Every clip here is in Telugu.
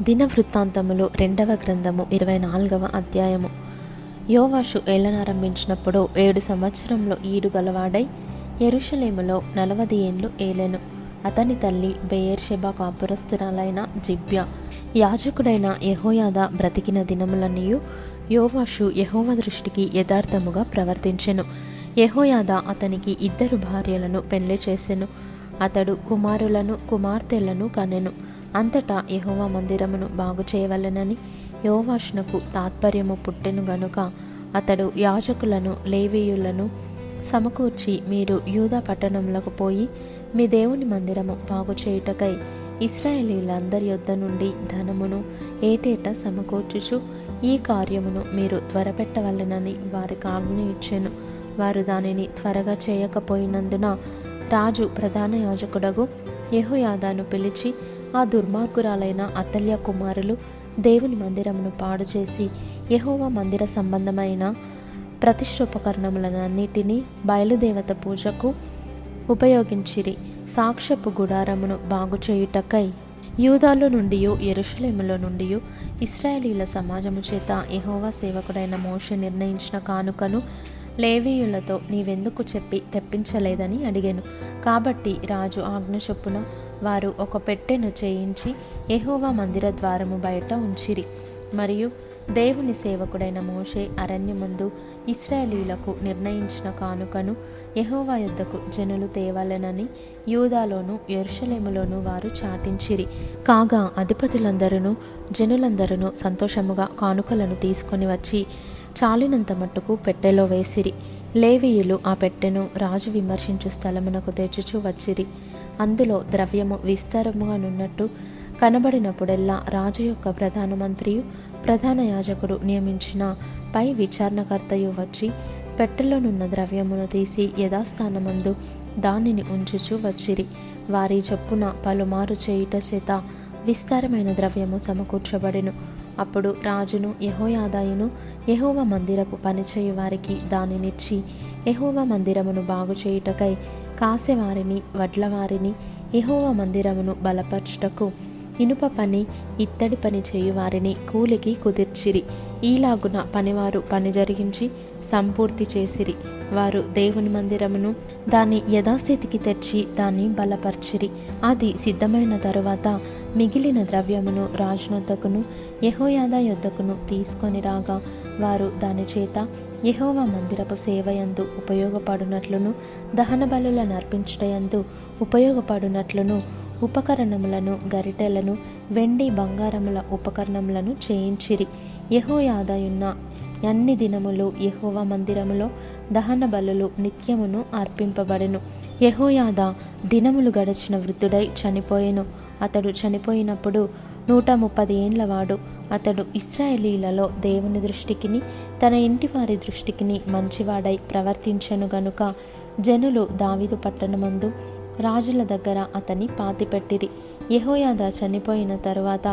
దినవృత్తాంతములు 2వ గ్రంథము 24వ అధ్యాయము. యోవాషు ఏలనారంభించినప్పుడు 7 సంవత్సరంలో ఈడు గలవాడై యెరూషలేములో 40 ఏండ్లు ఏలెను. అతని తల్లి బెయేర్షెబా కాపురస్తురాలైన జిబ్యా. యాజకుడైన యెహోయాదా బ్రతికిన దినములన్నీయు యోవాషు యెహోవా దృష్టికి యథార్థముగా ప్రవర్తించెను. యెహోయాదా అతనికి 2 భార్యలను పెళ్లి చేసెను. అతడు కుమారులను కుమార్తెలను కనెను. అంతటా యెహోవా మందిరమును బాగు చేయవలెనని యోవాషునకు తాత్పర్యము పుట్టెను గనుక అతడు యాజకులను లేవీయులను సమకూర్చి, మీరు యూదా పట్టణములకు పోయి మీ దేవుని మందిరము బాగు చేయుటకై ఇశ్రాయేలీయులందరి యొద్ద నుండి ధనమును ఏటేటా సమకూర్చుచు ఈ కార్యమును మీరు త్వరపెట్టవలెనని వారికి ఆజ్ఞ ఇచ్చెను. వారు దానిని త్వరగా చేయకపోయినందున రాజు ప్రధాన యాజకుడగు యెహోయాదాను పిలిచి, ఆ దుర్మార్గురాలైన అతల్య కుమారులు దేవుని మందిరమును పాడు చేసి యెహోవా మందిర సంబంధమైన ప్రతిష్ఠోపకరణములన్నిటినీ బయలుదేవత పూజకు ఉపయోగించిరి. సాక్ష్యపు గుడారమును బాగు చేయుటకై యూదాలో నుండి యెరూషలేములో నుండి ఇశ్రాయేలీయుల సమాజము చేత యెహోవా సేవకుడైన మోషే నిర్ణయించిన కానుకను లేవీయులతో నీవెందుకు చెప్పి తెప్పించలేదని అడిగెను. కాబట్టి రాజు ఆజ్ఞ చొప్పున వారు ఒక పెట్టెను చేయించి యెహోవా మందిర ద్వారము బయట ఉంచిరి. మరియు దేవుని సేవకుడైన మోషే అరణ్యమందు ఇశ్రాయేలీయులకు నిర్ణయించిన కానుకను యెహోవా యొద్దకు జనులు తేవాలెనని యూదాలోను యెరూషలేములోను వారు చాటించిరి. కాగా అధిపతులందరూ జనులందరూ సంతోషముగా కానుకలను తీసుకొని వచ్చి చాలినంత మట్టుకు పెట్టెలో వేసిరి. లేవీయులు ఆ పెట్టెను రాజు విమర్శించు స్థలమునకు తెచ్చుచూ వచ్చిరి. అందులో ద్రవ్యము విస్తారముగా నున్నట్టు కనబడినప్పుడెల్లా రాజు యొక్క ప్రధాన మంత్రియు ప్రధాన యాజకుడు నియమించిన పై విచారణకర్తయు వచ్చి పెట్టెలోనున్న ద్రవ్యమును తీసి యథాస్థానమందు దానిని ఉంచుచూ వచ్చిరి. వారి చొప్పున పలుమారు చేయుట చేత విస్తారమైన ద్రవ్యము సమకూర్చబడెను. అప్పుడు రాజును యెహోయాదాయును యెహోవా మందిరపు పనిచేయు వారికి దానినిచ్చి యెహోవా మందిరమును బాగు చేయుటకై కాసెవారిని వడ్లవారిని యెహోవా మందిరమును బలపరచుటకు ఇనుప పని ఇత్తడి పని చేయువారిని కూలికి కుదిర్చిరి. ఈలాగున పనివారు పని జరిగించి సంపూర్తి చేసిరి. వారు దేవుని మందిరమును దాని యథాస్థితికి తెచ్చి దాన్ని బలపర్చిరి. అది సిద్ధమైన తరువాత మిగిలిన ద్రవ్యమును రాజునొద్దకును యెహోయాదా యొద్దకును తీసుకొని రాగా వారు దాని చేత యెహోవా మందిరపు సేవయందు ఉపయోగపడునట్లును దహన బలులను అర్పించుటయందు ఉపయోగపడునట్లును ఉపకరణములను గరిటెలను వెండి బంగారముల ఉపకరణములను చేయించిరి. యెహోయాదాయున్న అన్ని దినములు యెహోవా మందిరములో దహన బలులు నిత్యమును అర్పింపబడెను. యెహోయాదా దినములు గడిచిన వృద్ధుడై చనిపోయెను. అతడు చనిపోయినప్పుడు 130 ఏండ్లవాడు. అతడు ఇశ్రాయేలీయులలో దేవుని దృష్టికిని తన ఇంటివారి దృష్టికిని మంచివాడై ప్రవర్తించెను గనుక జనులు దావీదు పట్టణమందు రాజుల దగ్గర అతని పాతిపెట్టిరి. యెహోయాదా చనిపోయిన తరువాత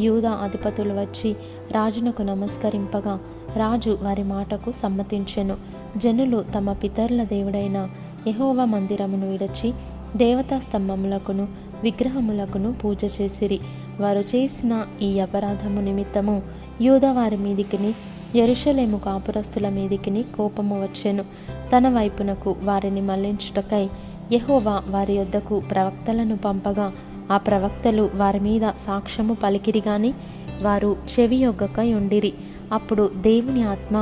యూదా అధిపతులు వచ్చి రాజునకు నమస్కరింపగా రాజు వారి మాటకు సమ్మతించెను. జనులు తమ పితరుల దేవుడైన యెహోవా మందిరమును విడిచి దేవతా స్తంభములకును విగ్రహములకును పూజ చేసిరి. వారు చేసిన ఈ అపరాధము నిమిత్తము యూదా వారి మీదికిని యెరూషలేము కాపురస్తుల మీదికిని కోపము వచ్చెను. తన వైపునకు వారిని మళ్లించుటకై యెహోవా వారి యొద్దకు ప్రవక్తలను పంపగా ఆ ప్రవక్తలు వారి మీద సాక్ష్యము పలికిరి గాని వారు చెవియొగ్గక ఉండిరి. అప్పుడు దేవుని ఆత్మ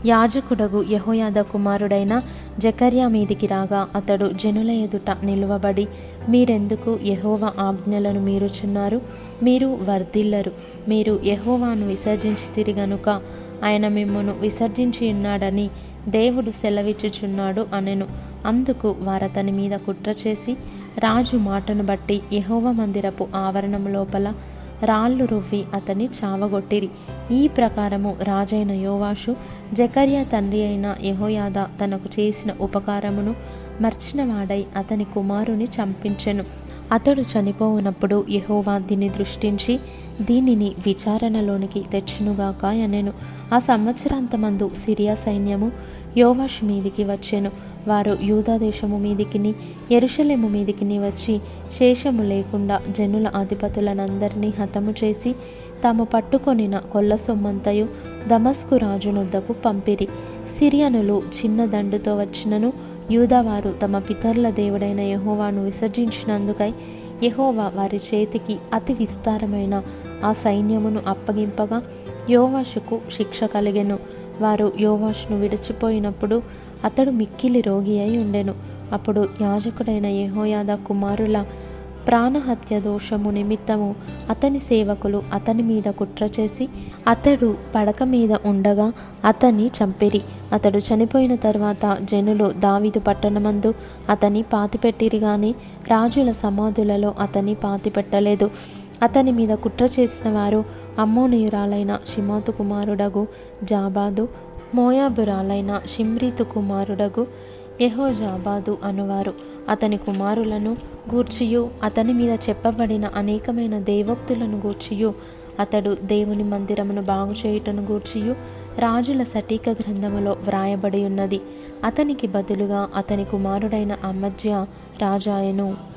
యాజకుడగు యెహోయాదా కుమారుడైన జకర్యా మీదికి రాగా అతడు జనుల ఎదుట నిలువబడి, మీరెందుకు యెహోవా ఆజ్ఞలను మీరుచున్నారు? మీరు వర్ధిల్లరు. మీరు యెహోవాను విసర్జించితిరి గనుక ఆయన మిమ్మును విసర్జించి ఉన్నాడని దేవుడు సెలవిచ్చుచున్నాడు అనెను. అందుకు వారతని మీద కుట్ర చేసి రాజు మాటను బట్టి యెహోవా మందిరపు ఆవరణము లోపల రాళ్ళు రువ్వి అతని చావగొట్టిరి. ఈ ప్రకారము రాజైన యోవాషు జకర్యా తండ్రి అయిన యెహోయాదా తనకు చేసిన ఉపకారమును మర్చినవాడై అతని కుమారుని చంపించెను. అతడు చనిపోవునప్పుడు యెహోవా దీన్ని దృష్టించి దీనిని విచారణలోనికి తెచ్చునుగాక అనెను. ఆ సంవత్సరాంతమందు సిరియా సైన్యము యోవాషు మీదికి వచ్చెను. వారు యూదా దేశము మీదికిని యెరూషలేము మీదికిని వచ్చి శేషము లేకుండా జనుల అధిపతులనందరినీ హతము చేసి తాము పట్టుకొనిన కొల్ల సొమ్మంతయు దమస్కు రాజునొద్దకు పంపిరి. సిరియనులు చిన్న దండుతో వచ్చినను యూదావారు తమ పితరుల దేవుడైన యెహోవాను విసర్జించినందుకై యెహోవా వారి చేతికి అతి విస్తారమైన ఆ సైన్యమును అప్పగింపగా యోవాషుకు శిక్ష కలిగెను. వారు యోవాషును విడిచిపోయినప్పుడు అతడు మిక్కిలి రోగి అయి ఉండెను. అప్పుడు యాజకుడైన యెహోయాదా కుమారుల ప్రాణహత్య దోషము నిమిత్తము అతని సేవకులు అతని మీద కుట్ర చేసి అతడు పడక మీద ఉండగా అతన్ని చంపిరి. అతడు చనిపోయిన తర్వాత జనులు దావీదు పట్టణమందు అతని పాతిపెట్టిరి గాని రాజుల సమాధులలో అతని పాతిపెట్టలేదు. అతని మీద కుట్ర చేసిన వారు అమ్మోనీయురాలైన షిమాతు కుమారుడగు జాబాదు, మోయాబురాలైన షిమ్రీతు కుమారుడగు యెహోజాబాదు అనువారు. అతని కుమారులను గూర్చియు అతని మీద చెప్పబడిన అనేకమైన దేవోక్తులను గూర్చియు అతడు దేవుని మందిరమును బాగు చేయుటను గూర్చియు రాజుల సటీక గ్రంథములో వ్రాయబడి ఉన్నది. అతనికి బదులుగా అతని కుమారుడైన అమజ్యా రాజాయెను.